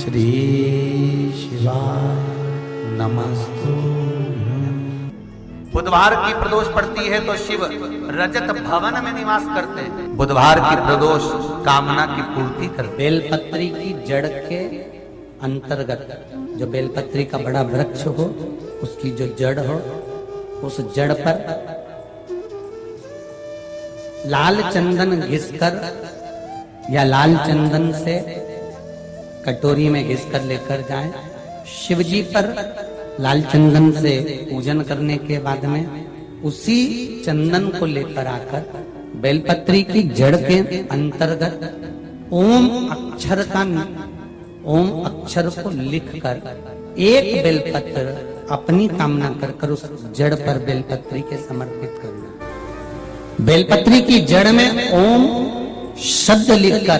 श्री शिवाय नमस्तुभ्यं। बुधवार की प्रदोष पड़ती है तो शिव रजत भवन में निवास करते हैं। बुधवार की प्रदोष कामना की पूर्ति करते। बेलपत्री की जड़ के अंतर्गत जो बेलपत्री का बड़ा वृक्ष हो, उसकी जो जड़ हो, उस जड़ पर लाल चंदन घिसकर या लाल चंदन से कटोरी में घिसकर लेकर जाएं। शिव जी पर लाल चंदन से पूजन करने के बाद में उसी चंदन को लेकर आकर बेलपत्री की जड़ के अंतर्गत ओम अक्षर को लिखकर एक बेलपत्र अपनी कामना कर उस जड़ पर बेलपत्री के समर्पित करना। बेलपत्री की जड़ में ओम शब्द लिखकर,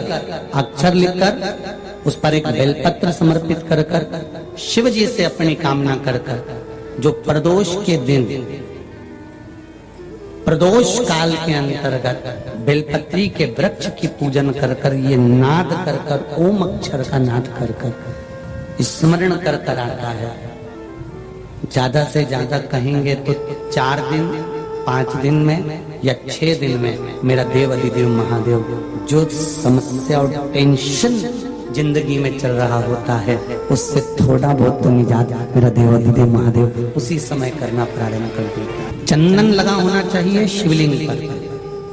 अक्षर लिखकर उस पर एक बेलपत्र समर्पित कर शिव जी से अपनी कामना कर जो प्रदोष के दिन, प्रदोष काल के अंतर्गत बेलपत्री के वृक्ष की पूजन कर ये नाद कर ओम अक्षर का नाद कर स्मरण कर आता है। ज्यादा से ज्यादा कहेंगे तो 4 दिन 5 दिन में या 6 दिन में मेरा देव अधिदेव महादेव जो समस्या और टेंशन जिंदगी में चल रहा होता है उससे थोड़ा बहुत तो निजात मेरा देव अधिदेव महादेव उसी समय करना प्रारंभ कर देगा। चंदन लगा होना चाहिए शिवलिंग पर।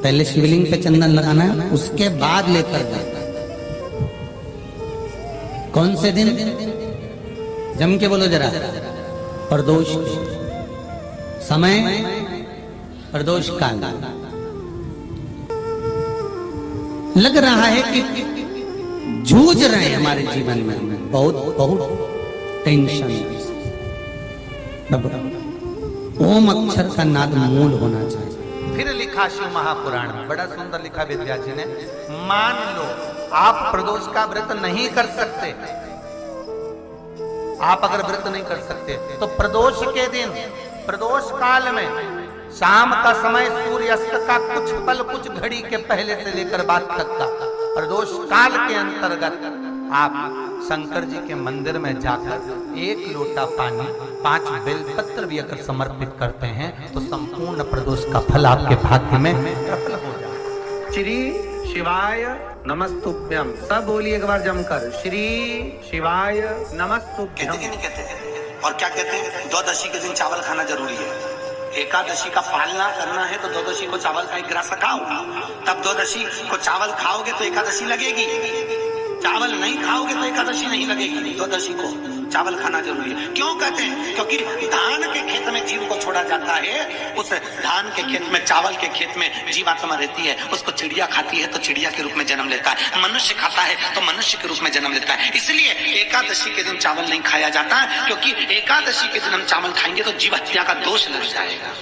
पहले शिवलिंग पे चंदन लगाना है, उसके बाद लेकर जाना। कौन से दिन? जम के बोलो जरा। प्रदोष समय, प्रदोष काल। लग रहा है कि जूझ रहे हैं हमारे जीवन में, बहुत टेंशन। ओम अक्षर का नाद मूल होना चाहिए। फिर लिखा शिव महापुराण में, बड़ा सुंदर लिखा विद्या जी ने। मान लो आप प्रदोष का व्रत नहीं कर सकते, आप अगर व्रत नहीं कर सकते तो प्रदोष के दिन, प्रदोष काल में शाम का समय सूर्यास्त का कुछ पल, कुछ घड़ी के पहले से लेकर बाद तक का प्रदोष काल के अंतर्गत आप शंकर जी के मंदिर में जाकर 1 लोटा पानी, 5 बेलपत्र भी अगर समर्पित करते हैं तो संपूर्ण प्रदोष का फल आपके भाग्य में प्रबल हो जाए। श्री शिवाय नमस्तुभ्यम। सब बोलिए एक बार जमकर, श्री शिवाय नमस्तुभ्यम। कहते कि नहीं कहते? और क्या कहते हैं? द्वादशी के दिन चावल खाना जरूरी है। एकादशी का पालना करना है तो द्वादशी को चावल का 1 गिलास खाओ, तब द्वादशी को चावल खाओगे तो एकादशी लगेगी। चावल नहीं खाओगे तो एकादशी नहीं लगेगी। द्वादशी को चावल खाना जरूरी है। क्यों कहते हैं? क्योंकि धान के खेत में जीव को छोड़ा जाता है, उस धान के खेत में, चावल के खेत में जीवात्मा रहती है। उसको चिड़िया खाती है तो चिड़िया के रूप में जन्म लेता है, मनुष्य खाता है तो मनुष्य के रूप में जन्म लेता है। इसलिए एकादशी के दिन चावल नहीं खाया जाता है, क्योंकि एकादशी के दिन हम चावल खाएंगे तो जीव हत्या का दोष लग जाएगा।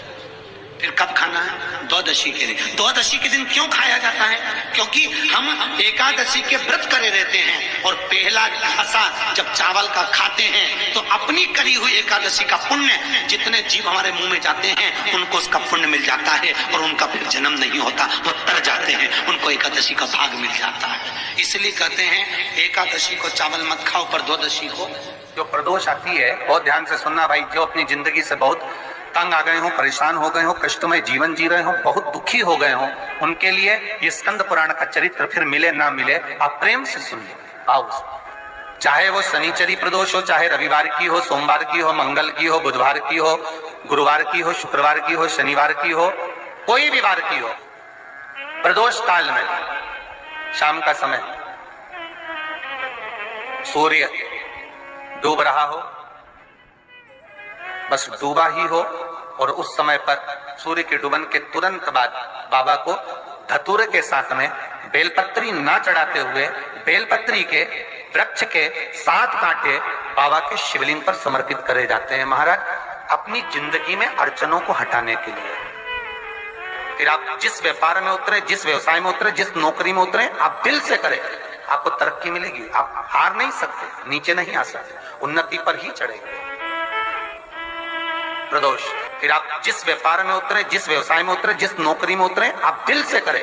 फिर कब खाना है? द्वादशी के दिन। द्वादशी के दिन क्यों खाया जाता है? क्योंकि हम एकादशी के व्रत करे रहते हैं और पहला घासा जब चावल का खाते हैं तो अपनी करी हुई एकादशी का पुण्य, जितने जीव हमारे मुंह में जाते हैं उनको उसका पुण्य मिल जाता है और उनका फिर जन्म नहीं होता, वो तर जाते हैं, उनको एकादशी का भाग मिल जाता है। इसलिए कहते हैं एकादशी को चावल मत खाओ, पर द्वादशी को जो प्रदोष आती है, बहुत ध्यान से सुनना भाई, जो अपनी जिंदगी से बहुत तंग आ गए हो, परेशान हो गए हो, कष्टमय जीवन जी रहे हो, बहुत दुखी हो गए हो, उनके लिए ये स्कंद पुराण का चरित्र फिर मिले ना मिले, आप प्रेम से सुनिए। आओ, चाहे वो शनिचरी प्रदोष हो, चाहे रविवार की हो, सोमवार की हो, मंगल की हो, बुधवार की हो, गुरुवार की हो, शुक्रवार की हो, शनिवार की हो, कोई भी वार की हो, प्रदोष काल में शाम का समय सूर्य डूब रहा हो, बस डूबा ही हो, और उस समय पर सूर्य के डूबन के तुरंत बाद बाबा को धतूरे के साथ में बेलपत्री ना चढ़ाते हुए बेलपत्री के वृक्ष के 7 कांटे बाबा के शिवलिंग पर समर्पित करे जाते हैं महाराज, अपनी जिंदगी में अड़चनों को हटाने के लिए। फिर आप जिस व्यापार में उतरे, जिस व्यवसाय में उतरे, जिस नौकरी में उतरे, आप दिल से करें, आपको तरक्की मिलेगी। आप हार नहीं सकते, नीचे नहीं आ सकते, उन्नति पर ही चढ़ेंगे। प्रदोष, फिर आप जिस व्यापार में उतरे, जिस व्यवसाय में उतरे, जिस नौकरी में उतरे, आप दिल से करें,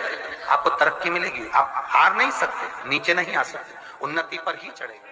आपको तरक्की मिलेगी। आप हार नहीं सकते, नीचे नहीं आ सकते, उन्नति पर ही चढ़ेंगे।